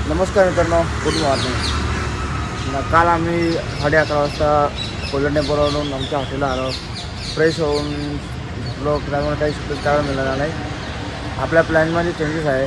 नमस्कार मित्रांनो, good morning. काल आम्ही 11:30 वाजता गोल्डन टेम्पलवरून आमच्या हॉटेलला आलो. फ्रेश होऊन लोक त्यामुळे काही शूटिंग करायला मिळाला नाही. आपल्या प्लॅनमध्ये चेंजेस आहे.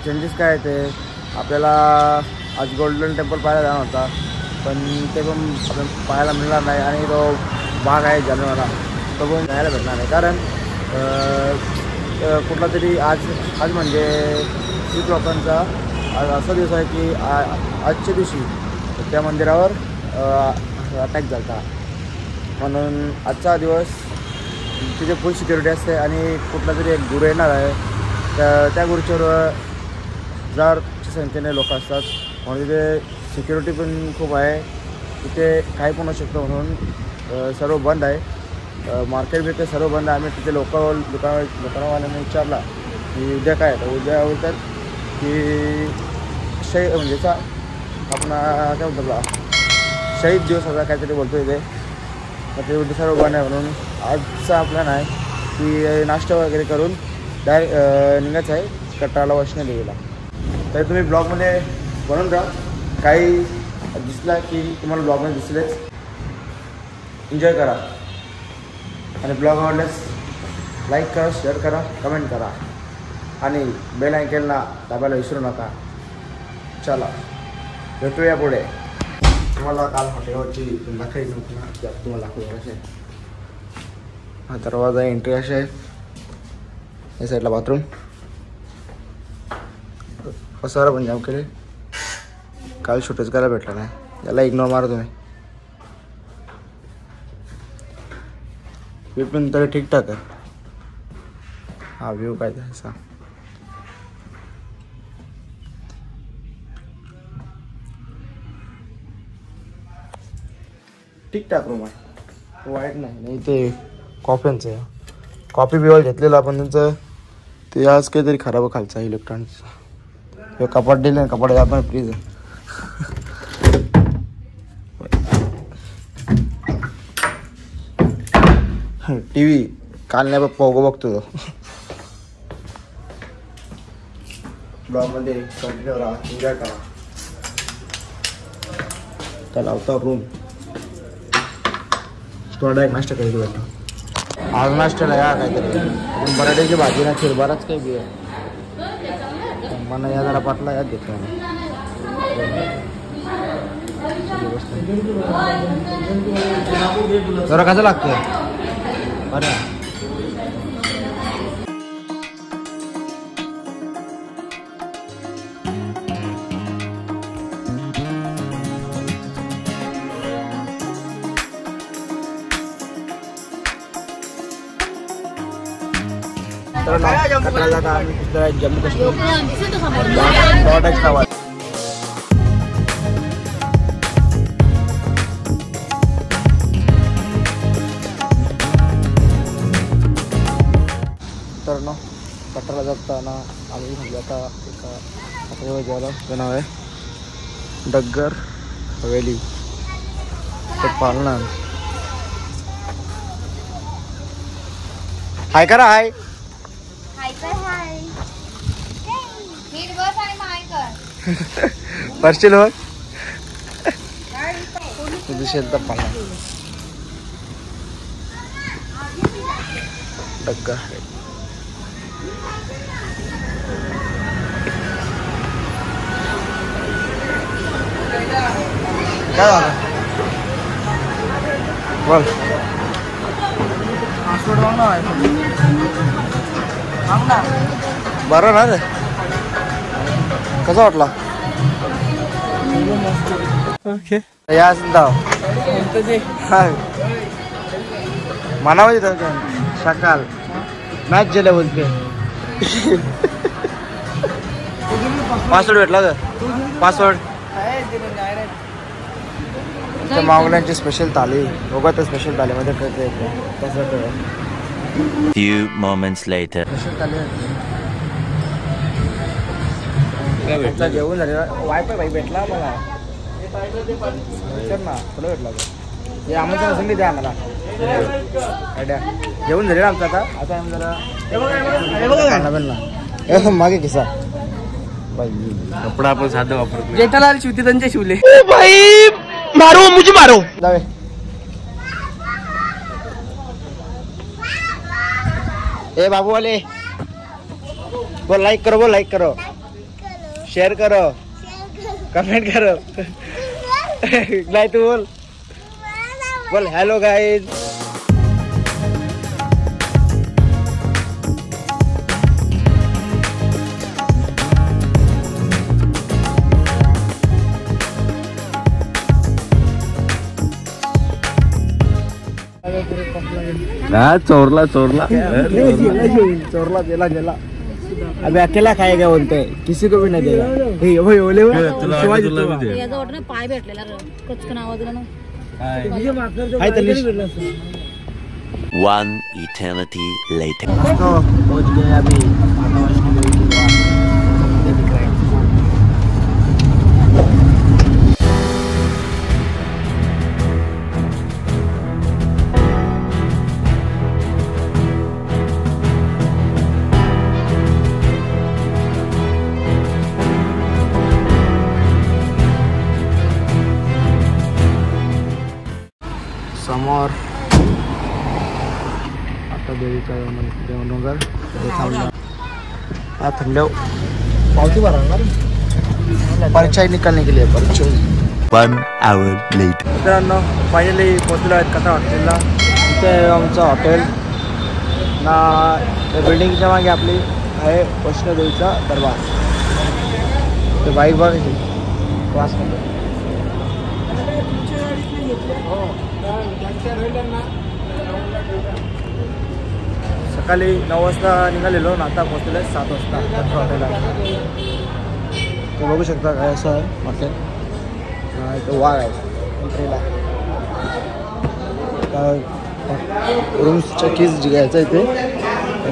चेंजेस काय ते आपल्याला आज गोल्डन टेम्पल पाहायला जाणार होता, पण ते पण आपल्याला पाहायला मिळणार नाही. आणि तो भाग आहे जानेवाला, तो पण जायला भेटणार नाही. कारण कुठला तरी आज म्हणजे शीख लोकांचा असा दिवस आहे की आजच्या दिवशी त्या मंदिरावर अटॅक झाला. म्हणून आजचा दिवस तिथे फुल सिक्युरिटी असते आणि कुठला तरी एक गुरु येणार आहे. त्या गुरुच्यावर 1000च्या संख्येने लोक असतात. म्हणून तिथे सिक्युरिटी पण खूप आहे. तिथे काही पण होऊ शकतं. म्हणून सर्व बंद आहे. मार्केट बिर्केट सर्व बंद आहे. आम्ही तिथे दुकानवाल्यांनी विचारला की उद्या काय तर उद्या बोलतात की म्हणजे आपला काय बोलतो शहीद दिवस असा काहीतरी बोलतो इथे. मग ते उद्या सर्व बंद आहे. म्हणून आजचा प्लॅन आहे की नाश्ता वगैरे करून डायरेक्ट निघायचं आहे कटाराला वैष्णोदेवीला. तर तुम्ही ब्लॉगमध्ये बनवून राहा. काही दिसला की तुम्हाला ब्लॉगमध्ये दिसलेच. एन्जॉय करा आणि ब्लॉग आवडल्यास लाईक करा, शेअर करा, कमेंट करा आणि बेल आयकॉनला दाबायला विसरू नका. चला भेटूया पुढे. तुम्हाला काल हॉटेलवरची दाखवायची नव्हती ना, तुम्हाला दाखवू. असे हा दरवाजा एंट्री अशी आहे. या साईडला बाथरूम. पसारा पण जाम केले. काल शूटच करायला भेटला नाही. याला इग्नोर मारा तुम्ही. व्ह्यू पण तरी ठीकठाक आहे. हा व्ह्यू काय द्यायचा. ठीकठाक रूम आहे, वाईट नाही. ते कॉफींचं आहे. कॉफी बिवाल घेतलेलं आपण त्यांचं ते आज काहीतरी खराब खालचा इलेक्ट्रॉनिक्सचा. कपाट दिलं कपाट आपण फ्रीज आहे. टी व्ही काल नाही पोगो बघतो तो. ब्लॉगमध्ये कंटिन्यू राहा, एन्जॉय करा. त्याला लावता रूम. थोडा एक नाश्ता करायचं भेटला. आज नाश्त्याला या काहीतरी बटाट्याची भाजी ना खीर बराच काही बी आहे. मला या जरा पाटला याद घेतला. जरा कसं लागतं अरे जम्मू काश्मीर तर ना कटराला जाताना आम्ही म्हणजे आता एका हॉटेलवर गेलो. ते नाव आहे डग्गर हवेली. ते पालना हाय करा. हाय पर्शिल हो दिसेल तर पालना डग्गर काय झालं बोल. बरं ना रे. कसा वाटला. ओके या मनामध्ये तर सकाळ मॅच गेल्या बोलते. पासवर्ड भेटला तर पासवर्ड. मागल्यांची स्पेशल थाली बघा. त्या स्पेशल थालीमध्ये करते कसं. Few moments later. स्पेशल थाली जेवण झालेलं. वायफाय भाई भेटला मला. विचार ना तुला भेटला हे आमचं संधी द्या आम्हाला. जेवण झालेलं आमचं. आता आम्ही जरा मागे किस्सा कपडा आपण साधं वापरतो. जेठालाल शिवते त्यांचे शिवले. भाई मारो मुझे मारो. जावे ए बाबू वाले बोल लाइक करो शेयर करो कमेंट करो नहीं तू बोल हेलो गाइस. चोरला जेला अभी अकेला खाएगा बोलते किसी को भी नहीं देगा. पाय भेटलेला कचकन आवाज ना. One eternity later. पहुंच गए अभी माता वैष्णो देवी के द्वार. दिख रहा है समोर आता देवीचा डोंगर हा थंड पावती भरणार परीक्षा निकालने के लिए परीक्षा. 1 hour later. मित्रांनो फायनली पोहोचलो आहेत कथा हॉटेलला. इथे आहे आमचं हॉटेल ना. बिल्डिंगच्या मागे आपली आहे वैष्णोदेवीचा दरबार. ते बाईक बघ क्लासमध्ये सकाळी 9 वाजता निघालेलो ना आता पोहोचलेलो आहे 7 वाजता हॉटेलला. ते बघू शकता काय असं आहे हॉटेल. इथं वाघ आहे एंट्रीला. रूम्सच्या कीज घ्यायचं इथे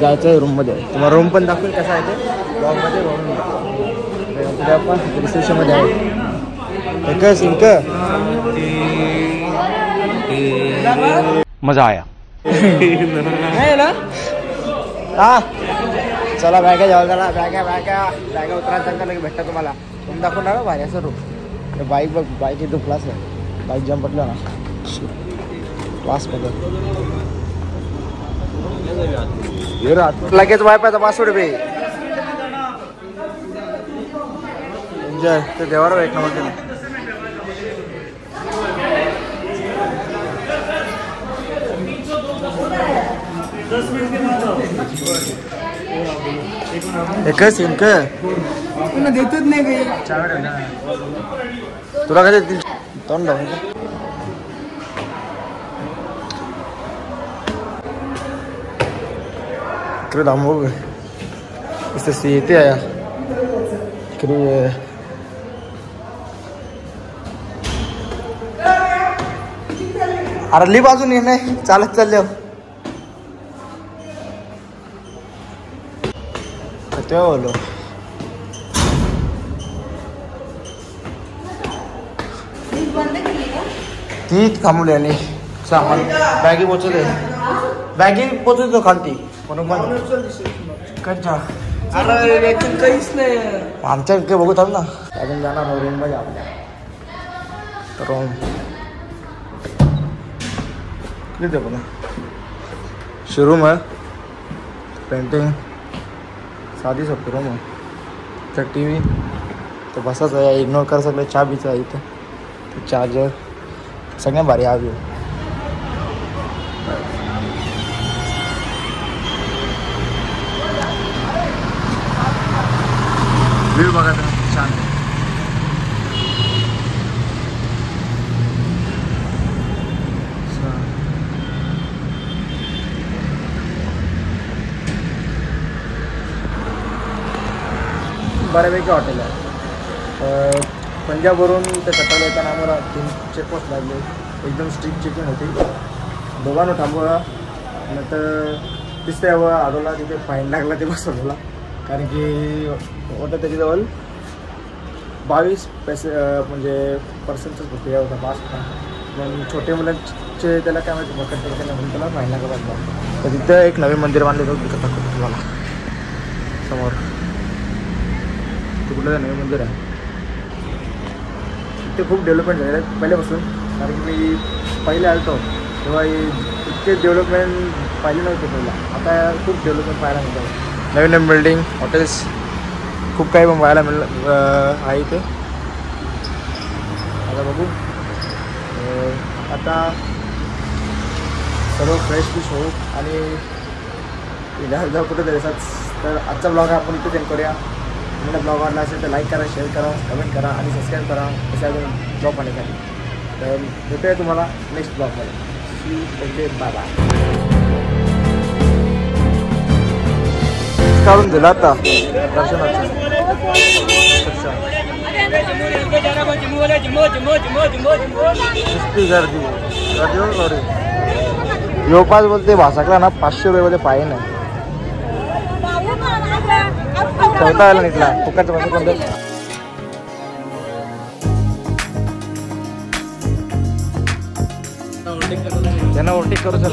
जायचं आहे रूममध्ये. तुम्हाला रूम पण दाखवेल कसा आहे ते ब्लॉगमध्ये बघून. पुढे आपण रिसेप्शनमध्ये आहे. एकच इंक मजा आया. नाही ना. हा चला बॅगा जाऊ चला बॅगा उतरायला सांगता लगे भेटता तुम्हाला. तुम्ही दाखवणार ना भारी असं रूम. बाईक बघ बाईक एकदम क्लास आहे. बाईक जम पटलं ना क्लासमध्ये. लगेच वायफायचा पासवर्ड बे एन्जॉय. ते देवावर एक नंबर केलं. एकच इंक देतच नाही काही. तुला काय देतील तोंड इकडे थांबव. इथे येते आहे इकडे. अरे ली बाजून ये नाही चालत चालले तेव्हा बोलो. ती थांबवली आणि सामान बॅगी पोचवते. बॅगी पोचवतो खालती म्हणून कंचा. अरे काहीच नाही. आमच्या इकडे बघू थांब ना. अजून जाणार रूममध्ये आपल्या. रूम किती पण शोरूम है. पेंटिंग साधी सब रूम है. तर टी व्ही तो बसाच आहे. इग्नोर कर सकले. चाबीचं आहे इथं. चार्जर सगळ्यात भारी हा व्यू. व्ह्यू बघा तुम्ही छान आहे. बऱ्यापैकी हॉटेल आहे. पंजाबवरून ते कटाला येताना आम्हाला 3 चेकपोस्ट लागले. एकदम स्ट्रिक्ट चेकिंग होती. दोघांना थांबवला नंतर तिसऱ्यावर आडवला. तिथे फाईन लागला ते बसवला. कारण की होतं त्याच्याजवळ 22 पैसे म्हणजे पर्सेंटच फक्त या होता पास होता. पण छोटे मुलांचे त्याला काय माहिती बकट पडते म्हणून त्याला फाईन लागला बसला. तर तिथं एक नवीन मंदिर बांधले होतं. कथा तुम्हाला समोर कुठलं नवीन मंदिर आहे ते खूप डेव्हलपमेंट झालेलं आहे पहिल्यापासून. कारण की मी पहिले आलतो तेव्हा इतके डेव्हलपमेंट पाहिले नव्हते पहिला. आता खूप डेव्हलपमेंट पाहायला मिळतं. नवीन नवीन बिल्डिंग हॉटेल्स खूप काही पण पाहायला आहे इथे. आता बघू आता सर्व फ्रेश फिश होऊ आणि जाऊ कुठे तरी. तर आजचा ब्लॉग आपण इथेच एंड करूया. तुम्हाला ब्लॉग आवडला असेल तर लाईक करा, शेअर करा, कमेंट करा आणि सबस्क्राईब करा असे अजून ब्लॉग पाहण्यासाठी. तर भेटूया तुम्हाला नेक्स्ट ब्लॉगमध्ये. Okay bye bye. काढून दिला आता दर्शनाचं. गर्दी योपास बोलते भासाकला ना 500 रुपये पाय नाही ठेवता आला निघला फुकाचं भाषा कोणतं त्यांना ओव्हरटेक करू सर.